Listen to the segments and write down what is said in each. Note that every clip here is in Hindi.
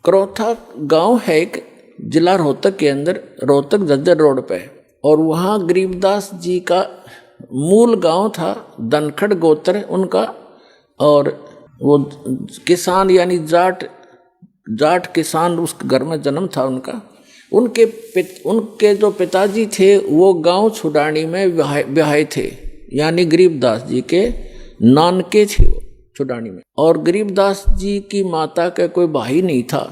करौथा गांव है एक, जिला रोहतक के अंदर, रोहतक झज्जर रोड पे। और वहाँ गरीबदास जी का मूल गांव था, धनखड़ गोत्र उनका। और वो किसान यानी जाट किसान उस घर में जन्म था उनका। उनके जो पिताजी थे वो गांव छुडानी में ब्याहे थे, यानी गरीबदास जी के नानके थे वो छुडानी में। और गरीबदास जी की माता का कोई भाई नहीं था,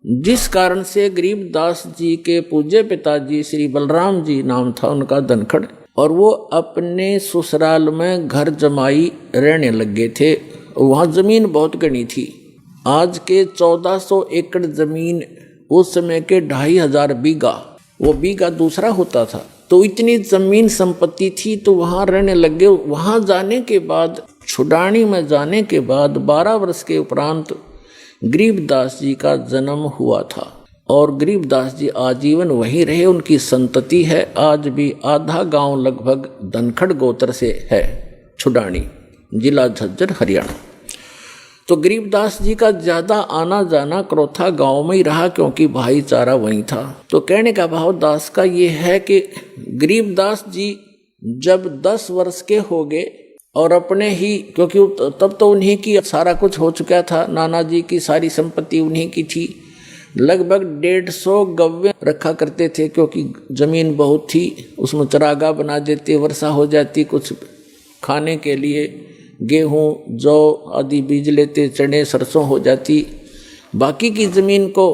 जिस कारण से गरीबदास जी के पूज्य पिताजी श्री बलराम जी नाम था उनका धनखड़, और वो अपने ससुराल में घर जमाई रहने लगे थे। वहाँ जमीन बहुत घनी थी, आज के 1400 एकड़ जमीन, उस समय के 2500 बीघा, वो बीघा दूसरा होता था। तो इतनी जमीन संपत्ति थी, तो वहाँ रहने लगे। वहाँ जाने के बाद, छुडानी में जाने के बाद 12 वर्ष के उपरांत गरीबदास जी का जन्म हुआ था। और गरीबदास जी आजीवन वहीं रहे, उनकी संतति है आज भी। आधा गांव लगभग धनखड़ गोत्र से है, छुडानी, जिला झज्जर, हरियाणा। तो गरीबदास जी का ज़्यादा आना जाना करौथा गांव में ही रहा, क्योंकि भाईचारा वहीं था। तो कहने का भाव दास का ये है कि गरीबदास जी जब 10 वर्ष के हो गए और अपने ही, क्योंकि तब तो उन्हीं की सारा कुछ हो चुका था, नाना जी की सारी संपत्ति उन्हीं की थी। लगभग 150 गव्य रखा करते थे, क्योंकि ज़मीन बहुत थी, उसमें चरागाह बना देते, वर्षा हो जाती, कुछ खाने के लिए गेहूँ जौ आदि बीज लेते, चने सरसों हो जाती। बाकी की ज़मीन को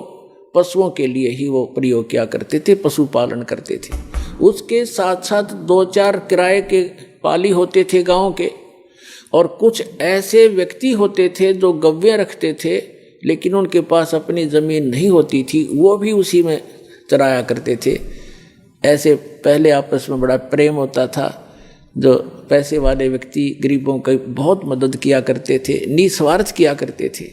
पशुओं के लिए ही वो प्रयोग किया करते थे, पशुपालन करते थे। उसके साथ साथ 2-4 किराए के पाली होते थे गांव के, और कुछ ऐसे व्यक्ति होते थे जो गव्य रखते थे, लेकिन उनके पास अपनी ज़मीन नहीं होती थी, वो भी उसी में चराया करते थे। ऐसे पहले आपस में बड़ा प्रेम होता था। जो पैसे वाले व्यक्ति गरीबों की बहुत मदद किया करते थे, निस्वार्थ किया करते थे।